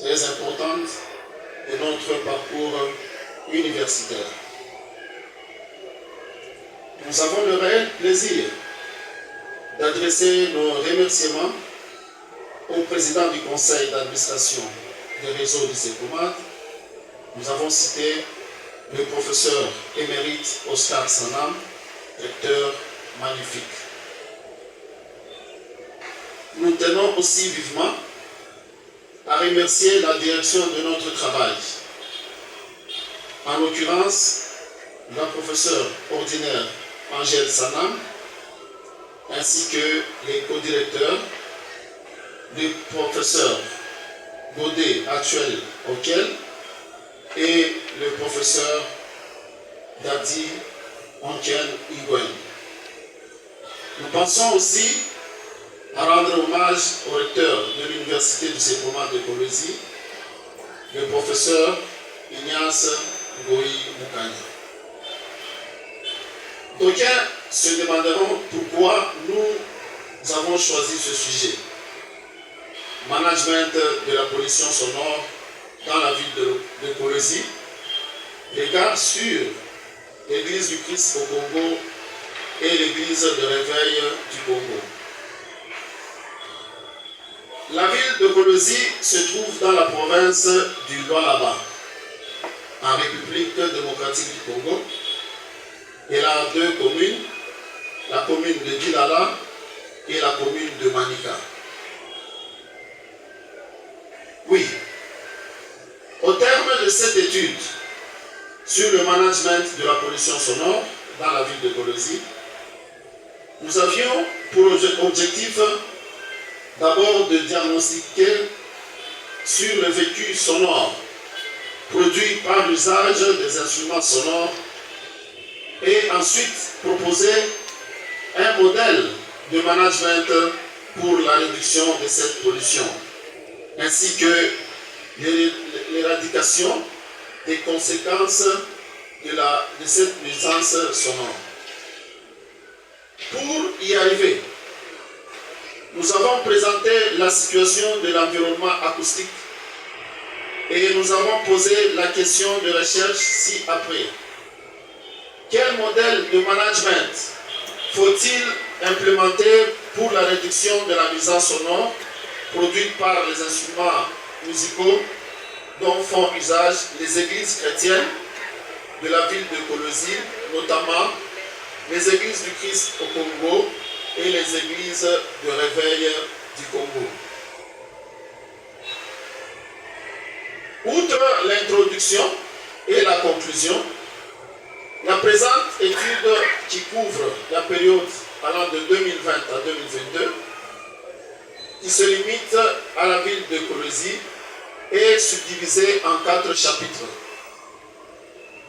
très importante de notre parcours universitaire. Nous avons le réel plaisir d'adresser nos remerciements au président du conseil d'administration des réseaux du CEPOMAD. Nous avons cité le professeur émérite Oscar Sanam, recteur magnifique. Nous tenons aussi vivement à remercier la direction de notre travail. En l'occurrence, la professeure ordinaire Angèle Sanam, ainsi que les co-directeurs, le professeur Godet actuel auquel et le professeur Dadi Onken Igwen. Nous pensons aussi à rendre hommage au recteur de l'université du CEPOMAD de Colosie, le professeur Ignace Goï Moukani. D'aucuns se demanderont pourquoi nous avons choisi ce sujet. Management de la pollution sonore dans la ville de Colosie, regard sur l'église du Christ au Congo et l'église de réveil du Congo. La ville de Colosie se trouve dans la province du Lualaba, en République démocratique du Congo. Elle a deux communes, la commune de Dilala et la commune de Manika. Oui, au terme de cette étude sur le management de la pollution sonore dans la ville de Colosie, nous avions pour objectif d'abord de diagnostiquer sur le vécu sonore produit par l'usage des instruments sonores et ensuite proposer un modèle de management pour la réduction de cette pollution, ainsi que l'éradication des conséquences de cette nuisance sonore. Pour y arriver, nous avons présenté la situation de l'environnement acoustique et nous avons posé la question de recherche ci-après. Quel modèle de management faut-il implémenter pour la réduction de la nuisance sonore produite par les instruments musicaux dont font usage les églises chrétiennes de la ville de Colosie, notamment les églises du Christ au Congo et les églises de réveil du Congo. Outre l'introduction et la conclusion, la présente étude qui couvre la période allant de 2020 à 2022, qui se limite à la ville de Colosie, est subdivisée en 4 chapitres.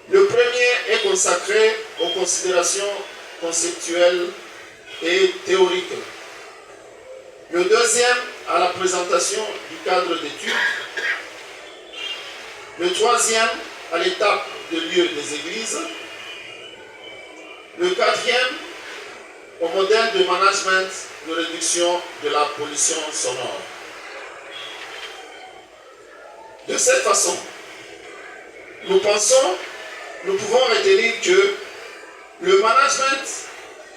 Le premier est consacré aux considérations conceptuelles et théoriques. Le deuxième à la présentation du cadre d'études. Le troisième à l'étape de lieu des églises. Le quatrième au modèle de management de réduction de la pollution sonore. De cette façon, nous pouvons retenir que le management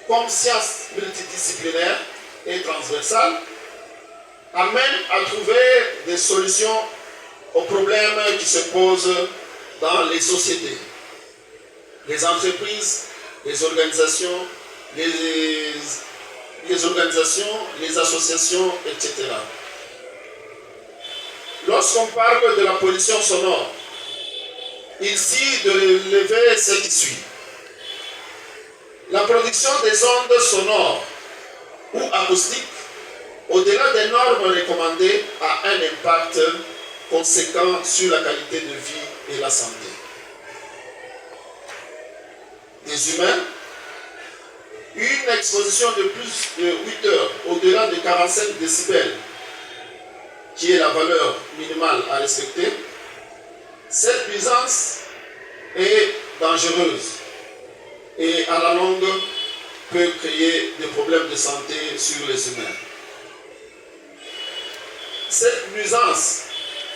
comme science multidisciplinaire et transversale amène à trouver des solutions aux problèmes qui se posent dans les sociétés, les entreprises, les organisations, les associations, etc. Lorsqu'on parle de la pollution sonore, ici de lever ce qui suit. La production des ondes sonores ou acoustiques, au-delà des normes recommandées, a un impact conséquent sur la qualité de vie et la santé des humains. Une exposition de plus de 8 heures au-delà de 45 décibels, qui est la valeur minimale à respecter, cette nuisance est dangereuse et à la longue peut créer des problèmes de santé sur les humains. Cette nuisance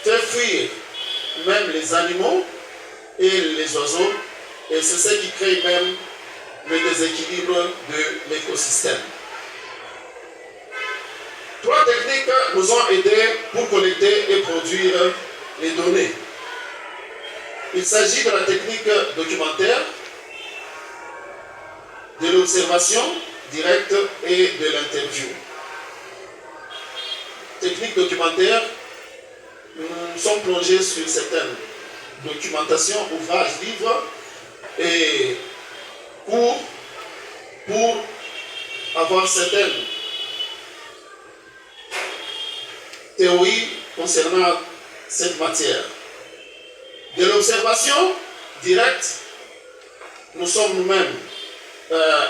fait fuir même les animaux et les oiseaux, et c'est ce qui crée même le déséquilibre de l'écosystème. 3 techniques nous ont aidés pour collecter et produire les données. Il s'agit de la technique documentaire, de l'observation directe et de l'interview. Technique documentaire, nous sommes plongés sur certaines documentations, ouvrages, livres et cours pour avoir certaines théories concernant cette matière. De l'observation directe, nous sommes nous-mêmes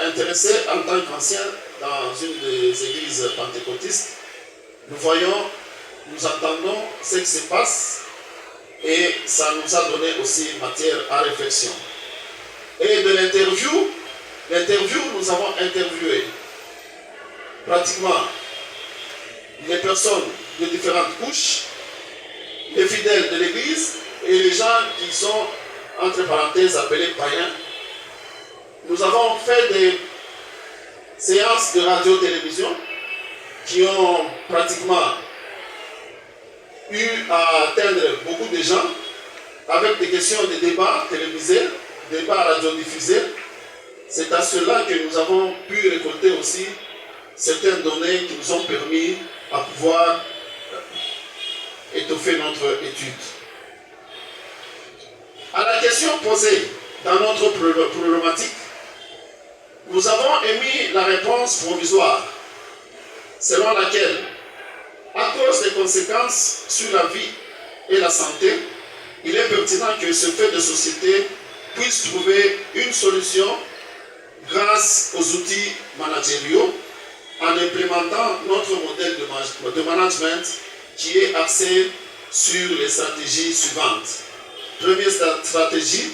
intéressés en tant qu'anciens dans une des églises pentecôtistes. Nous voyons, nous entendons ce qui se passe et ça nous a donné aussi matière à réflexion. Et de l'interview, nous avons interviewé pratiquement les personnes de différentes couches, les fidèles de l'église et les gens qui sont, entre parenthèses, appelés païens. Nous avons fait des séances de radio-télévision qui ont pratiquement eu à atteindre beaucoup de gens avec des questions de débats télévisés, débats radiodiffusés. C'est à cela que nous avons pu récolter aussi certaines données qui nous ont permis à pouvoir étoffer notre étude. À la question posée dans notre problématique, nous avons émis la réponse provisoire, selon laquelle, à cause des conséquences sur la vie et la santé, il est pertinent que ce fait de société puisse trouver une solution grâce aux outils managériaux en implémentant notre modèle de management qui est axé sur les stratégies suivantes. Première stratégie,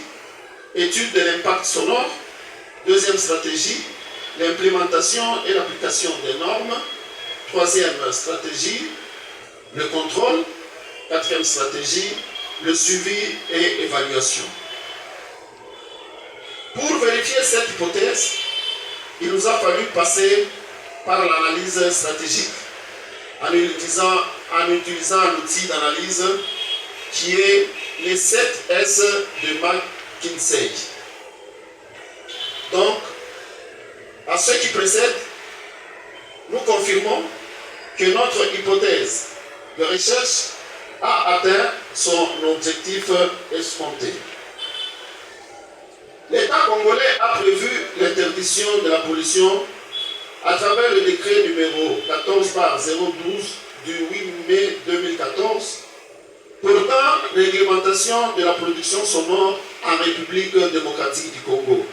étude de l'impact sonore. Deuxième stratégie, l'implémentation et l'application des normes. Troisième stratégie, le contrôle. Quatrième stratégie, le suivi et évaluation. Pour vérifier cette hypothèse, il nous a fallu passer par l'analyse stratégique en utilisant l'outil d'analyse qui est les 7 S de McKinsey. Donc, à ce qui précède, nous confirmons que notre hypothèse de recherche a atteint son objectif escompté. L'État congolais a prévu l'interdiction de la pollution à travers le décret numéro 14/012 du 8 mai 2014 portant réglementation de la production sonore en République démocratique du Congo.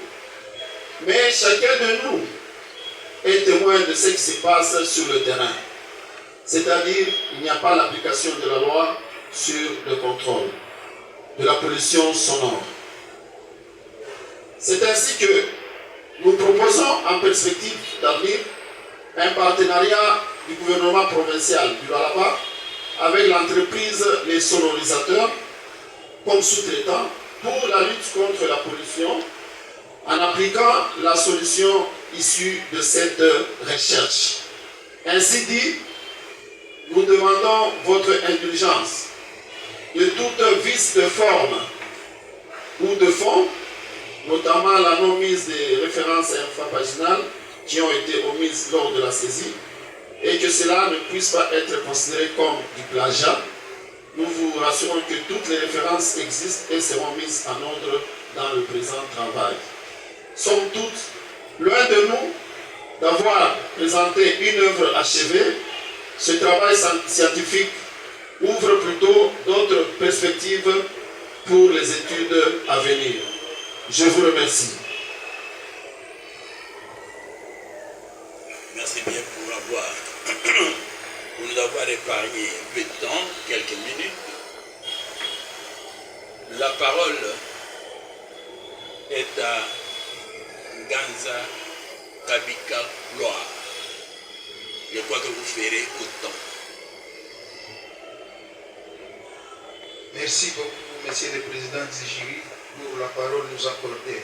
Mais chacun de nous est témoin de ce qui se passe sur le terrain. C'est-à-dire, il n'y a pas l'application de la loi sur le contrôle de la pollution sonore. C'est ainsi que nous proposons en perspective d'avenir un partenariat du gouvernement provincial du Lualaba avec l'entreprise Les Sonorisateurs comme sous-traitant pour la lutte contre la pollution en appliquant la solution issue de cette recherche. Ainsi dit, nous demandons votre indulgence de toute vice de forme ou de fond, notamment la non-mise des références infrapaginales qui ont été omises lors de la saisie, et que cela ne puisse pas être considéré comme du plagiat. Nous vous rassurons que toutes les références existent et seront mises en ordre dans le présent travail. Somme toute, loin de nous d'avoir présenté une œuvre achevée, ce travail scientifique ouvre plutôt d'autres perspectives pour les études à venir. Je vous remercie. Merci bien pour nous avoir épargné un peu de temps, quelques minutes. La parole est à Ganza Kabika Gloire. Je crois que vous ferez autant. Merci beaucoup, Monsieur le Président Zigiri, pour la parole nous accordée.